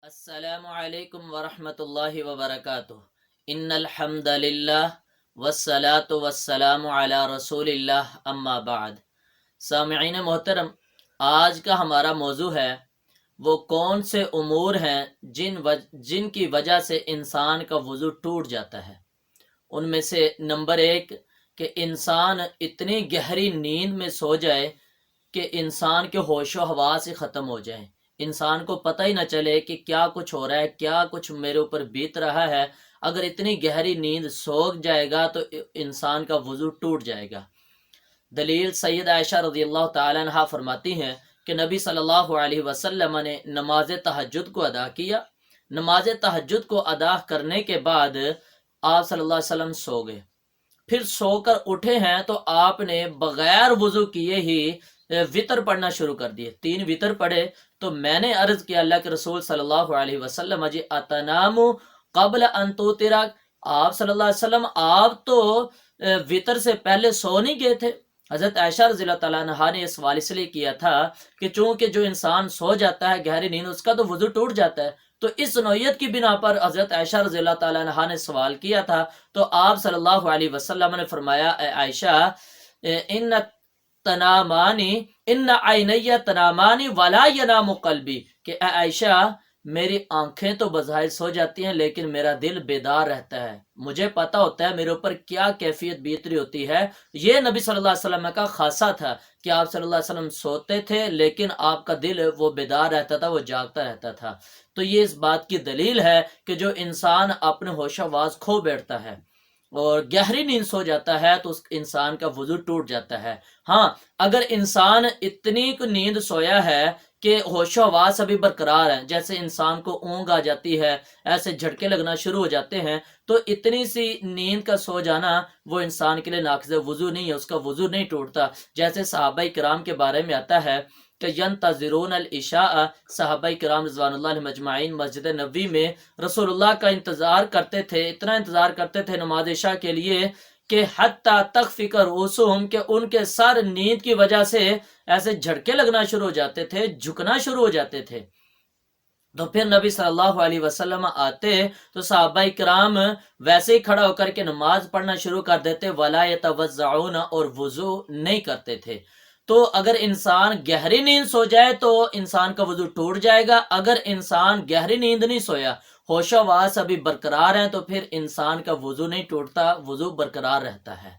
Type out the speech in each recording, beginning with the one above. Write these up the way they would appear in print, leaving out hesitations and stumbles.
السلام علیکم ورحمۃ اللہ وبرکاتہ۔ ان الحمد للہ والصلاة والسلام علی رسول اللہ اما بعد۔ سامعین محترم، آج کا ہمارا موضوع ہے وہ کون سے امور ہیں جن کی وجہ سے انسان کا وضو ٹوٹ جاتا ہے۔ ان میں سے نمبر ایک کہ انسان اتنی گہری نیند میں سو جائے کہ انسان کے ہوش و حواس ہی ختم ہو جائیں، انسان کو پتہ ہی نہ چلے کہ کیا کچھ ہو رہا ہے، کیا کچھ میرے اوپر بیت رہا ہے۔ اگر اتنی گہری نیند سو جائے گا تو انسان کا وضو ٹوٹ جائے گا۔ دلیل سید عائشہ رضی اللہ تعالی عنہ فرماتی ہیں کہ نبی صلی اللہ علیہ وسلم نے نماز تہجد کو ادا کیا۔ نماز تہجد کو ادا کرنے کے بعد آپ صلی اللہ علیہ وسلم سو گئے، پھر سو کر اٹھے ہیں تو آپ نے بغیر وضو کیے ہی وطر پڑھنا شروع کر دیے، 3 وطر پڑھے۔ تو میں نے عرض کیا اللہ کے رسول صلی اللہ علیہ وسلم جی اتنام قبل ان توترا، آپ صلی اللہ علیہ وسلم آپ تو وطر سے پہلے سو نہیں گئے تھے؟ حضرت عائشہ رضی اللہ تعالیٰ عنہ نے اس سوال اس لیے کیا تھا کہ چونکہ جو انسان سو جاتا ہے گہری نیند، اس کا تو وضو ٹوٹ جاتا ہے، تو اس نوعیت کی بنا پر حضرت عائشہ رضی اللہ تعالیٰ عنہ نے سوال کیا تھا۔ تو آپ صلی اللہ علیہ وسلم نے فرمایا اے عائشہ ان تنامانی ان عینی تنامانی ولا ینام قلبی، کہ اے عائشہ میری آنکھیں تو بظاہر سو جاتی ہیں لیکن میرا دل بیدار رہتا ہے، مجھے پتہ ہوتا ہے میرے اوپر کیا کیفیت بیت رہی ہوتی ہے۔ یہ نبی صلی اللہ علیہ وسلم کا خاصہ تھا کہ آپ صلی اللہ علیہ وسلم سوتے تھے لیکن آپ کا دل وہ بیدار رہتا تھا، وہ جاگتا رہتا تھا۔ تو یہ اس بات کی دلیل ہے کہ جو انسان اپنے ہوش و حواس کھو بیٹھتا ہے اور گہری نیند سو جاتا ہے تو اس انسان کا وضو ٹوٹ جاتا ہے۔ ہاں، اگر انسان اتنی نیند سویا ہے کہ ہوش و حواس ابھی برقرار ہیں، جیسے انسان کو اونگ آ جاتی ہے، ایسے جھٹکے لگنا شروع ہو جاتے ہیں، تو اتنی سی نیند کا سو جانا وہ انسان کے لیے ناقض وضو نہیں ہے، اس کا وضو نہیں ٹوٹتا۔ جیسے صحابہ کرام کے بارے میں آتا ہے کہ ینتظرون العشاء، صحابہ کرام رضوان اللہ علیہم اجمعین مسجد نبوی میں رسول اللہ کا انتظار کرتے تھے، اتنا انتظار کرتے تھے نماز عشاء کے لیے کہ حتیٰ تخفق رؤوسہم، کہ ان کے سر نیند کی وجہ سے ایسے جھڑکے لگنا شروع ہو جاتے تھے، جھکنا شروع ہو جاتے تھے۔ تو پھر نبی صلی اللہ علیہ وسلم آتے تو صحابہ کرام ویسے ہی کھڑا ہو کر کے نماز پڑھنا شروع کر دیتے، ولا یتوضعون، اور وضو نہیں کرتے تھے۔ تو اگر انسان گہری نیند سو جائے تو انسان کا وضو ٹوٹ جائے گا، اگر انسان گہری نیند نہیں سویا، ہوش و حواس ابھی برقرار ہیں، تو پھر انسان کا وضو نہیں ٹوٹتا، وضو برقرار رہتا ہے۔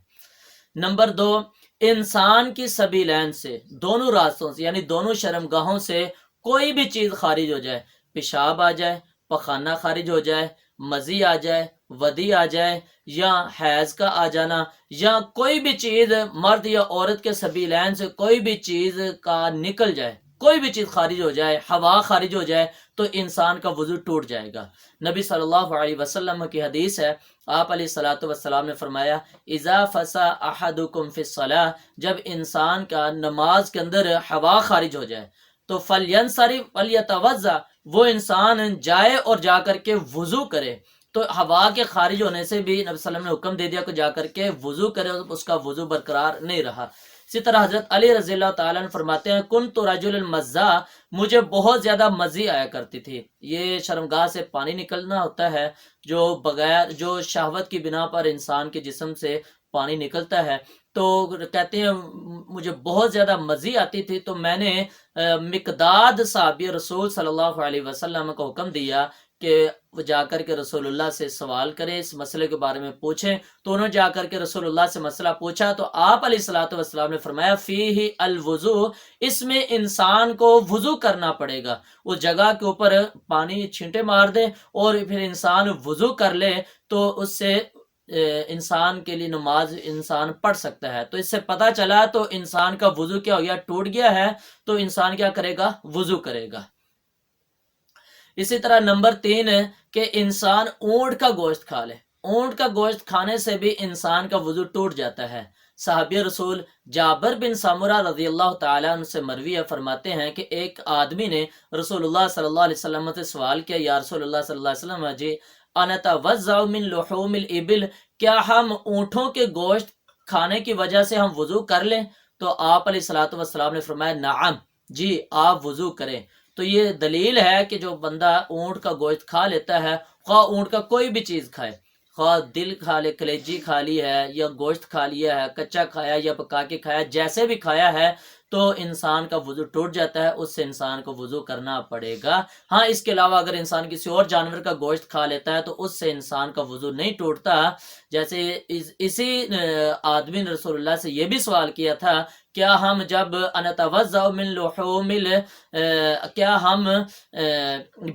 نمبر 2، انسان کی سبیلین سے، دونوں راستوں سے یعنی دونوں شرمگاہوں سے کوئی بھی چیز خارج ہو جائے، پیشاب آ جائے، پخانہ خارج ہو جائے، مزی آ جائے، ودی آ جائے، یا حیض کا آ جانا، یا کوئی بھی چیز مرد یا عورت کے سبیلین سے کوئی بھی چیز کا نکل جائے، کوئی بھی چیز خارج ہو جائے، ہوا خارج ہو جائے، تو انسان کا وضو ٹوٹ جائے گا۔ نبی صلی اللہ علیہ وسلم کی حدیث ہے، آپ علیہ الصلوۃ والسلام نے فرمایا اذا فسا احدکم فی الصلاۃ، جب انسان کا نماز کے اندر ہوا خارج ہو جائے تو فلینصرف ولیتوضا، وہ انسان جائے اور جا کر کے وضو کرے۔ تو ہوا کے خارج ہونے سے بھی نبی صلی اللہ علیہ وسلم نے حکم دے دیا کہ جا کر کے وضو کرے، اس کا وضو برقرار نہیں رہا۔ اسی طرح حضرت علی رضی اللہ تعالیٰ عنہ فرماتے ہیں کنت رجل المزا، مجھے بہت زیادہ مزی آیا کرتی تھی۔ یہ شرمگاہ سے پانی نکلنا ہوتا ہے جو بغیر، جو شہوت کی بنا پر انسان کے جسم سے پانی نکلتا ہے۔ تو کہتے ہیں مجھے بہت زیادہ مزی آتی تھی، تو میں نے مقداد صحابی رسول صلی اللہ علیہ وسلم کو حکم دیا کہ وہ جا کر کے رسول اللہ سے سوال کریں، اس مسئلے کے بارے میں پوچھیں۔ تو انہوں نے جا کر کے رسول اللہ سے مسئلہ پوچھا تو آپ علیہ الصلوۃ والسلام نے فرمایا فیہ الوضو، اس میں انسان کو وضو کرنا پڑے گا، اس جگہ کے اوپر پانی چھینٹے مار دے اور پھر انسان وضو کر لے تو اس سے انسان کے لیے نماز انسان پڑھ سکتا ہے۔ تو اس سے پتہ چلا تو انسان کا وضو کیا ہو گیا، ٹوٹ گیا ہے، تو انسان کیا کرے گا، وضو کرے گا۔ اسی طرح نمبر 3 ہے کہ انسان اونٹ کا گوشت کھا لے، اونٹ کا گوشت کھانے سے بھی انسان کا وضو ٹوٹ جاتا ہے۔ صحابی رسول جابر بن سمرہ رضی اللہ تعالیٰ عنہ سے مروی ہے، فرماتے ہیں کہ ایک آدمی نے رسول اللہ صلی اللہ علیہ وسلم سے سوال کیا یا رسول اللہ صلی اللہ علیہ وسلم جی انتوضع من لحوم الابل، کیا ہم اونٹوں کے گوشت کھانے کی وجہ سے ہم وضو کر لیں؟ تو آپ علیہ الصلوۃ والسلام نے فرمایا نعم، جی آپ وضو کریں۔ تو یہ دلیل ہے کہ جو بندہ اونٹ کا گوشت کھا لیتا ہے، خواہ اونٹ کا کوئی بھی چیز کھائے، خواہ دل کھا لے، کلیجی کھا لی ہے، یا گوشت کھا لیا ہے، کچا کھایا یا پکا کے کھایا، جیسے بھی کھایا ہے، تو انسان کا وضو ٹوٹ جاتا ہے، اس سے انسان کو وضو کرنا پڑے گا۔ ہاں اس کے علاوہ اگر انسان کسی اور جانور کا گوشت کھا لیتا ہے تو اس سے انسان کا وضو نہیں ٹوٹتا۔ جیسے اسی آدمی نے رسول اللہ سے یہ بھی سوال کیا تھا، کیا ہم جب انتوضع من لحوم کیا ہم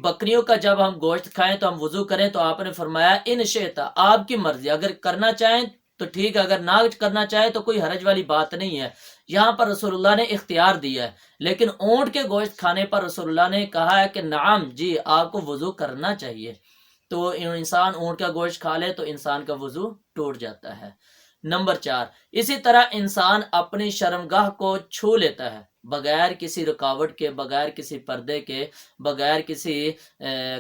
بکریوں کا جب ہم گوشت کھائیں تو ہم وضو کریں؟ تو آپ نے فرمایا ان شئت، آپ کی مرضی، اگر کرنا چاہیں تو ٹھیک ہے، اگر نہ کرنا چاہے تو کوئی حرج والی بات نہیں ہے۔ یہاں پر رسول اللہ نے اختیار دیا ہے، لیکن اونٹ کے گوشت کھانے پر رسول اللہ نے کہا ہے کہ نعم جی آپ کو وضو کرنا چاہیے۔ تو انسان اونٹ کا گوشت کھا لے تو انسان کا وضو ٹوٹ جاتا ہے۔ نمبر 4، اسی طرح انسان اپنی شرمگاہ کو چھو لیتا ہے بغیر کسی رکاوٹ کے، بغیر کسی پردے کے، بغیر کسی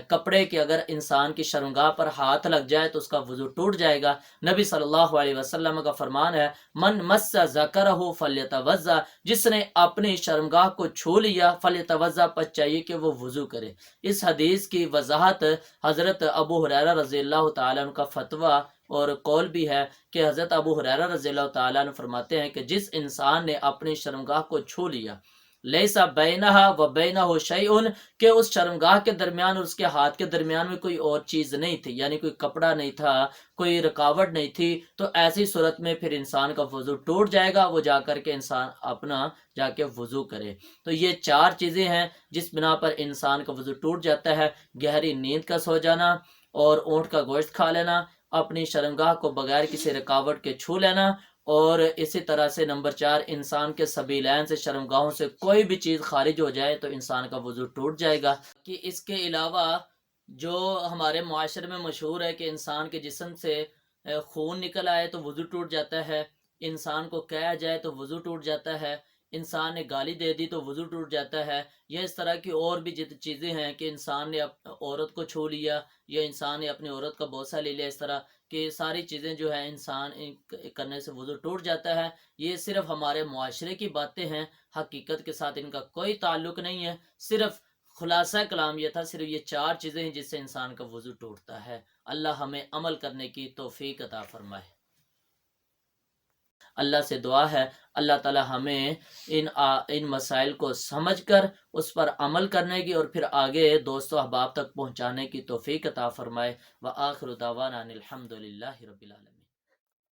کپڑے کے۔ اگر انسان کی شرمگاہ پر ہاتھ لگ جائے تو اس کا وضو ٹوٹ جائے گا۔ نبی صلی اللہ علیہ وسلم کا فرمان ہے، من مس ذکرہ فلیتوضا، جس نے اپنی شرمگاہ کو چھو لیا فلیتوضا، پس چاہیے کہ وہ وضو کرے۔ اس حدیث کی وضاحت حضرت ابو ہریرہ رضی اللہ تعالیٰ عنہ کا فتویٰ اور قول بھی ہے کہ حضرت ابو ہریرہ رضی اللہ تعالیٰ عنہ فرماتے ہیں کہ جس انسان نے اپنی شرمگاہ کو چھو لیا، لیسا بینہا و بینہ شیئن، کہ اس شرمگاہ کے درمیان اور اس کے ہاتھ کے درمیان میں کوئی اور چیز نہیں تھی، یعنی کوئی کپڑا نہیں تھا، کوئی رکاوٹ نہیں تھی، تو ایسی صورت میں پھر انسان کا وضو ٹوٹ جائے گا، وہ جا کر کے انسان اپنا جا کے وضو کرے۔ تو یہ 4 چیزیں ہیں جس بنا پر انسان کا وضو ٹوٹ جاتا ہے: گہری نیند کا سو جانا، اور اونٹ کا گوشت کھا لینا، اپنی شرمگاہ کو بغیر کسی رکاوٹ کے چھو لینا، اور اسی طرح سے نمبر 4، انسان کے سبیلین سے، شرمگاہوں سے کوئی بھی چیز خارج ہو جائے تو انسان کا وضو ٹوٹ جائے گا۔ کہ اس کے علاوہ جو ہمارے معاشرے میں مشہور ہے کہ انسان کے جسم سے خون نکل آئے تو وضو ٹوٹ جاتا ہے، انسان کو کہا جائے تو وضو ٹوٹ جاتا ہے، انسان نے گالی دے دی تو وضو ٹوٹ جاتا ہے، یا اس طرح کی اور بھی چیزیں ہیں کہ انسان نے عورت کو چھو لیا، یا انسان نے اپنی عورت کا بوسہ لے لیا، اس طرح کہ ساری چیزیں جو ہے انسان کرنے سے وضو ٹوٹ جاتا ہے۔ یہ صرف ہمارے معاشرے کی باتیں ہیں، حقیقت کے ساتھ ان کا کوئی تعلق نہیں ہے۔ صرف خلاصہ کلام یہ تھا، صرف یہ 4 چیزیں ہیں جس سے انسان کا وضو ٹوٹتا ہے۔ اللہ ہمیں عمل کرنے کی توفیق عطا فرمائے۔ اللہ سے دعا ہے اللہ تعالی ہمیں ان مسائل کو سمجھ کر اس پر عمل کرنے کی اور پھر آگے دوست و احباب تک پہنچانے کی توفیق عطا فرمائے۔ وآخر دعوانا ان الحمد للہ رب العالمین۔